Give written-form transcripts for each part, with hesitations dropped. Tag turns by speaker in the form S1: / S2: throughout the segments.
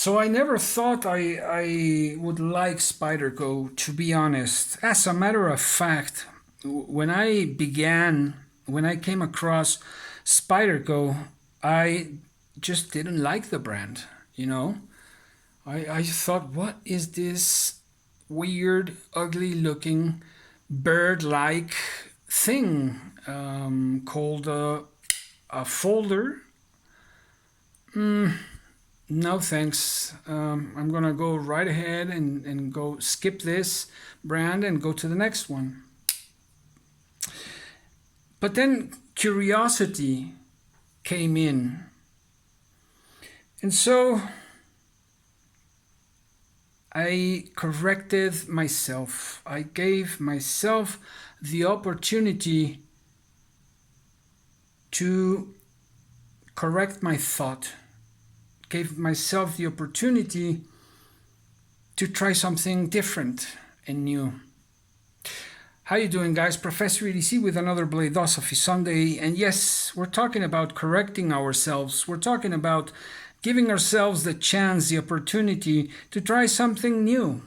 S1: So I never thought I would like Spyderco, to be honest. As a matter of fact, when when I came across Spyderco, I just didn't like the brand, you know? I thought, what is this weird, ugly looking bird like thing called a folder? No thanks. I'm gonna go right ahead and go skip this brand and go to the next one. But then curiosity came in. And so I corrected myself. I gave myself the opportunity to correct my thought. Gave myself the opportunity to try something different and new. How you doing, guys? Professor EDC with another BLADE-OSOPHY Sunday. And yes, we're talking about correcting ourselves. We're talking about giving ourselves the chance, the opportunity to try something new.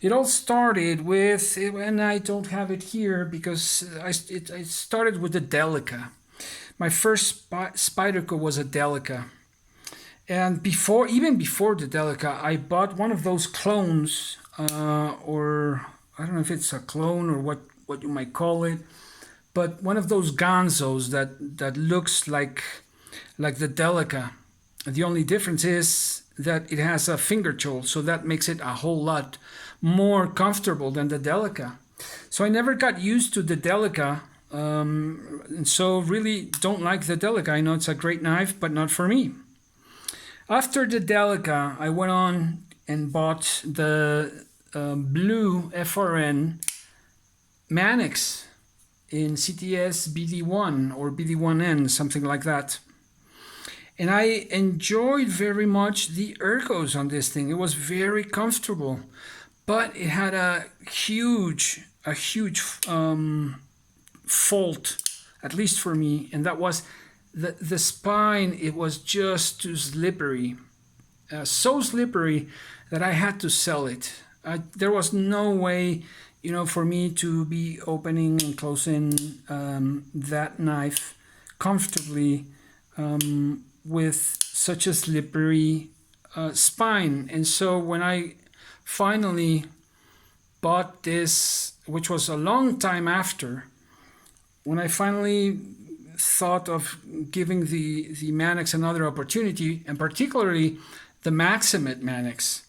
S1: It all started with, and I don't have it here because it started with the Delica. My first Spyderco was a Delica. And even before the Delica, I bought one of those clones, or I don't know if it's a clone or what you might call it, but one of those Gonzos that looks like the Delica. The only difference is that it has a finger choil, so that makes it a whole lot more comfortable than the Delica. So I never got used to the Delica, and so really don't like the Delica. I know it's a great knife, but not for me. After the Delica, I went on and bought the blue FRN Manix in CTS BD1 or BD1N, something like that. And I enjoyed very much the ergos on this thing. It was very comfortable, but it had a huge fault, at least for me, and that was the spine. It was just too slippery, so slippery that I had to sell it. There was no way, for me to be opening and closing that knife comfortably with such a slippery spine. And so when I finally bought this, which was a long time after, when I finally thought of giving the Manix another opportunity, and particularly the Maximate Manix,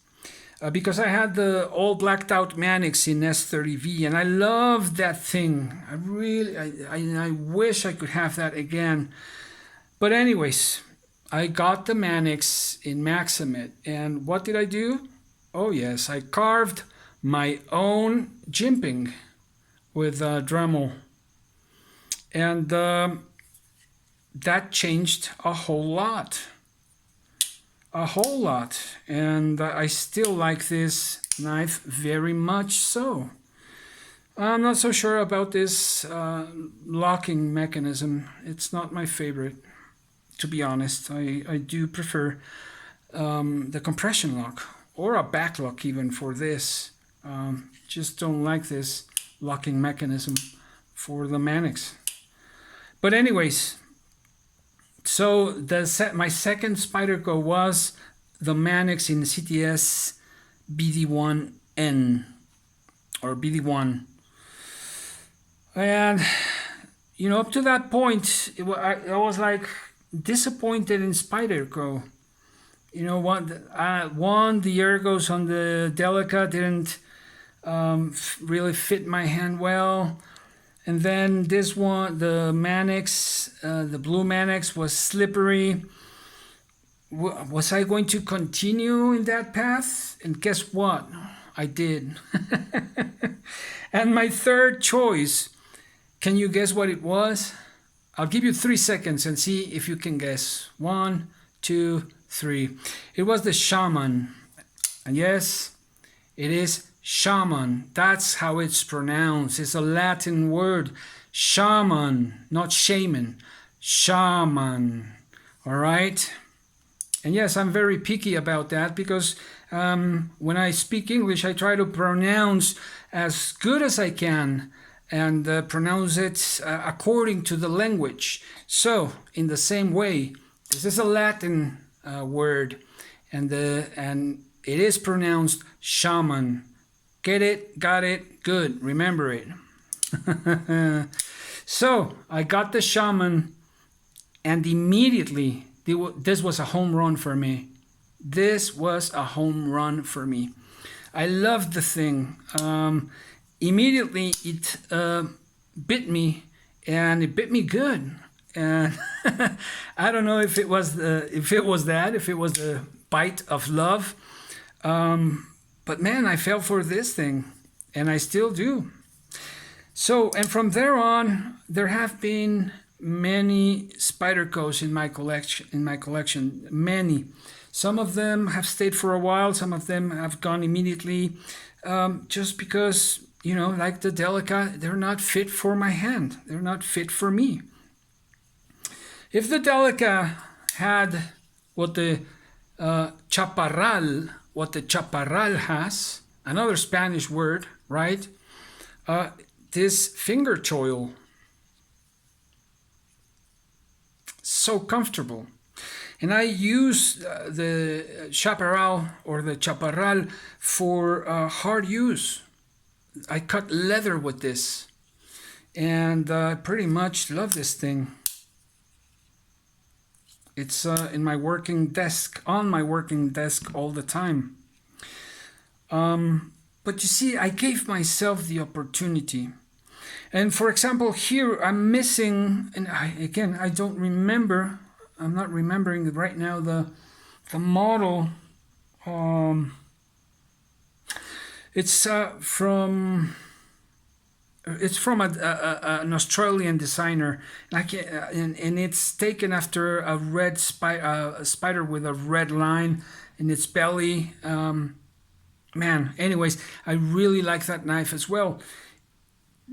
S1: because I had the all blacked out Manix in S30V, and I loved that thing. I wish I could have that again. But anyways, I got the Manix in Maximate, and what did I do? Oh yes, I carved my own jimping with Dremel, and that changed a whole lot. And I still like this knife very much so. I'm not so sure about this locking mechanism. It's not my favorite, to be honest. I do prefer the compression lock or a back lock even for this. Just don't like this locking mechanism for the Manix. But anyways, so my second Spyderco was the Manix in CTS BD1N or BD1. And up to that point, I was like disappointed in Spyderco. One, the ergos on the Delica didn't really fit my hand well. And then this one, the Manix, the blue Manix, was slippery. Was I going to continue in that path? And guess what? I did. And my third choice, can you guess what it was? I'll give you 3 seconds and see if you can guess. 1, 2, 3. It was the Shaman. And yes, it is shaman. That's how it's pronounced. It's a Latin word. Shaman, not shaman. Shaman. All right. And yes, I'm very picky about that because when I speak English, I try to pronounce as good as I can and pronounce it according to the language. So, in the same way, this is a Latin word, and it is pronounced shaman. Get it? Got it? Good. Remember it. So, I got the shaman, and immediately, this was a home run for me. This was a home run for me. I loved the thing. Immediately, it bit me, and it bit me good. And I don't know if it was the bite of love, but man, I fell for this thing, and I still do. So, and from there on, there have been many Spydercos in my collection. Many. Some of them have stayed for a while. Some of them have gone immediately, just because, you know, like the Delica, they're not fit for my hand. They're not fit for me. If the Delica had what the chaparral has, another Spanish word, right? This finger choil, so comfortable. And I use the chaparral or the chaparral for hard use. I cut leather with this, and I pretty much love this thing. It's on my working desk all the time. But you see, I gave myself the opportunity. And for example, here I'm missing, and I don't remember, I'm not remembering right now the model. It's from an Australian designer, and it's taken after a red spider with a red line in its belly. Man, anyways, I really like that knife as well.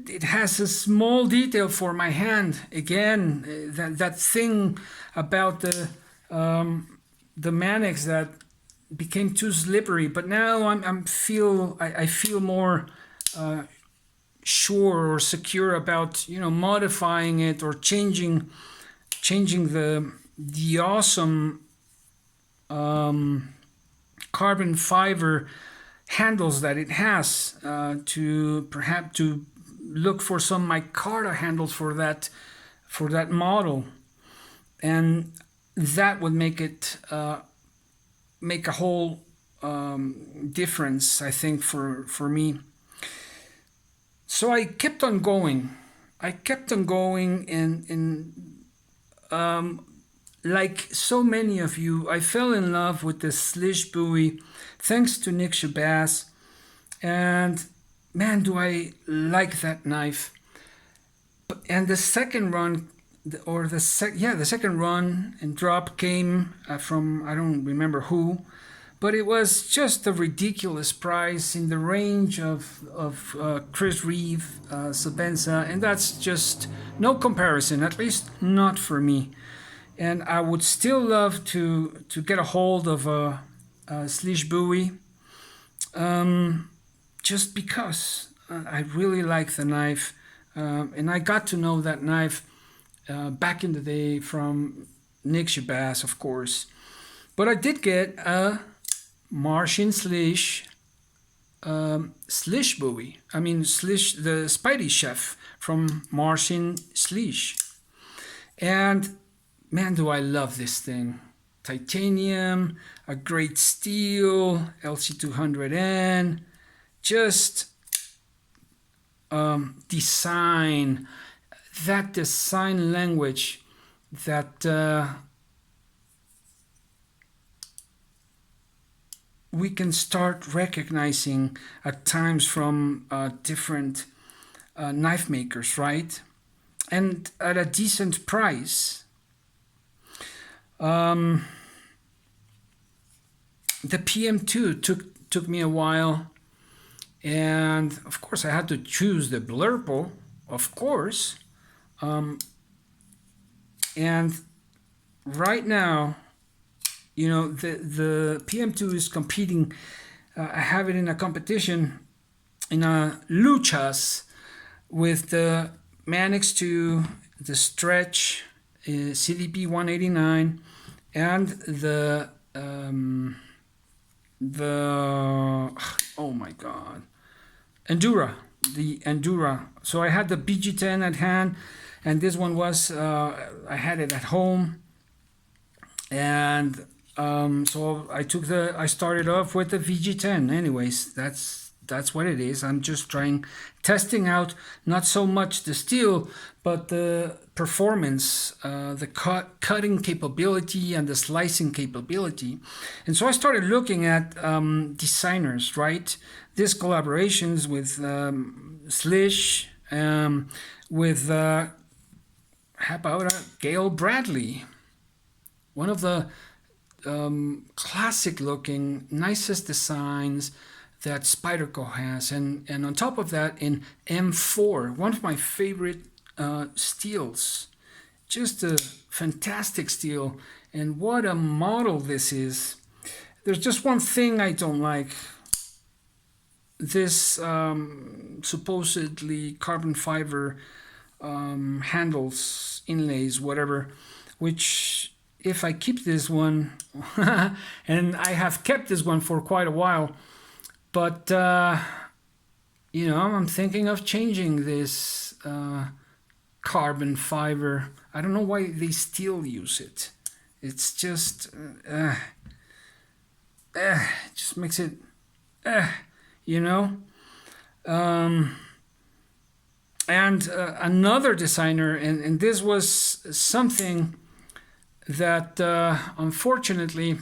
S1: It has a small detail for my hand. Again, that thing about the Manix that became too slippery. But now I feel more sure or secure about, you know, modifying it or changing the awesome carbon fiber handles that it has, to look for some micarta handles for that model, and that would make it make a whole difference, I think, for me. So I kept on going, and like so many of you, I fell in love with the Slish Bowie thanks to Nick Shabazz, and man, do I like that knife. And the second run, the second run and drop came from, I don't remember who, but it was just a ridiculous price in the range of Chris Reeve, Sabenza, and that's just no comparison, at least not for me. And I would still love to get a hold of a Slish Bowie, just because I really like the knife, and I got to know that knife back in the day from Nick Shabazz, of course. But I did get a Martian Slish Bowie. I mean, Slish, the Spidey chef from Martian Slish. And man, do I love this thing. Titanium, a great steel, LC200N, just design, that design language that we can start recognizing at times from different knife makers, right? And at a decent price. The PM2 took me a while, and of course I had to choose the Blurple, of course. And right now, you know, the PM2 is competing. I have it in a competition in a luchas with the Manix 2, the Stretch, CDP 189, and the oh my god, Endura, the Endura. So I had the BG10 at hand, and this one was I had it at home, and so I started off with the VG10. Anyways, that's what it is. I'm just testing out not so much the steel, but the performance, the cutting capability and the slicing capability. And so I started looking at designers, right? These collaborations with Slish, with how about Gail Bradley, one of the classic looking, nicest designs that Spyderco has, and on top of that in M4, one of my favorite steels, just a fantastic steel. And what a model this is. There's just one thing I don't like. This supposedly carbon fiber handles, inlays, whatever, which if I keep this one and I have kept this one for quite a while, but you know, I'm thinking of changing this carbon fiber. I don't know why they still use it. It's just just makes it you know. And another designer, and this was something that unfortunately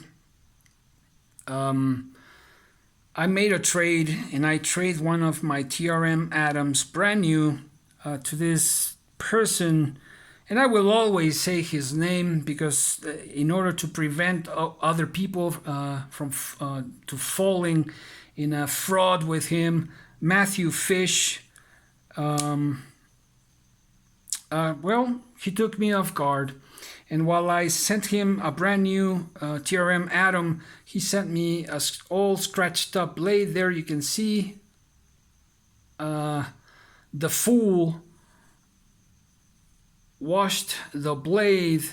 S1: I made a trade, and I trade one of my TRM atoms brand new to this person, and I will always say his name because in order to prevent other people from to falling in a fraud with him, Matthew Fish. Well, he took me off guard. And while I sent him a brand new TRM atom, he sent me a all scratched up blade. There you can see the fool washed the blade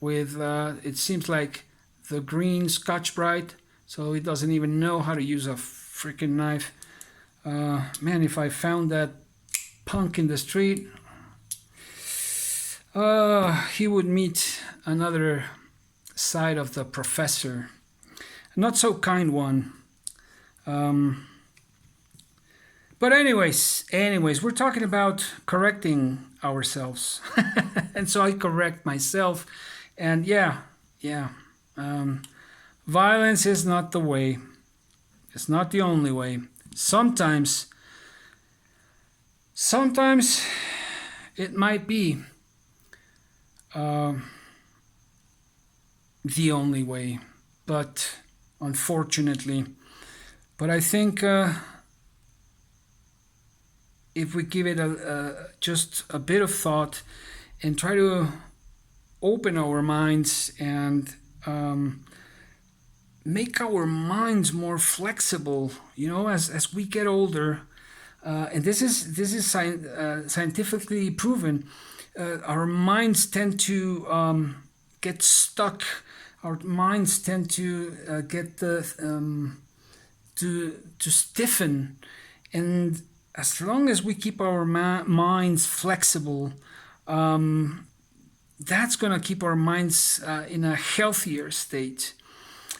S1: with, it seems like the green Scotch-Brite, so he doesn't even know how to use a freaking knife. Man, if I found that punk in the street, he would meet another side of the professor, not so kind one. But anyways, we're talking about correcting ourselves, and so I correct myself. And violence is not the way. It's not the only way. Sometimes it might be the only way, but unfortunately, but I think if we give it just a bit of thought and try to open our minds and make our minds more flexible, you know, as we get older, and this is scientifically proven. Our minds tend to get stuck. Our minds tend to get to stiffen, and as long as we keep our minds flexible, that's going to keep our minds in a healthier state.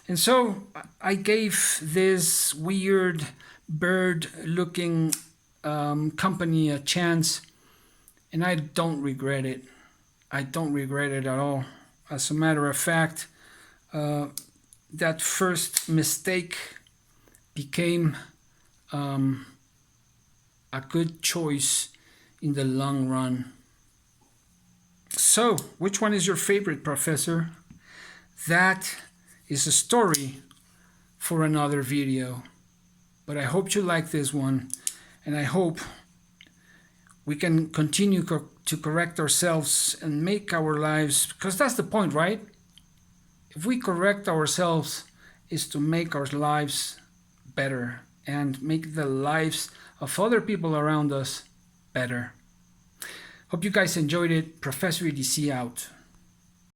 S1: And so I gave this weird bird-looking company a chance. And I don't regret it. I don't regret it at all. As a matter of fact, that first mistake became a good choice in the long run. So, which one is your favorite, Professor? That is a story for another video. But I hope you like this one, and I hope we can continue to correct ourselves and make our lives, because that's the point, right? if we correct ourselves, is to make our lives better and make the lives of other people around us better. Hope you guys enjoyed it. Professor EDC out.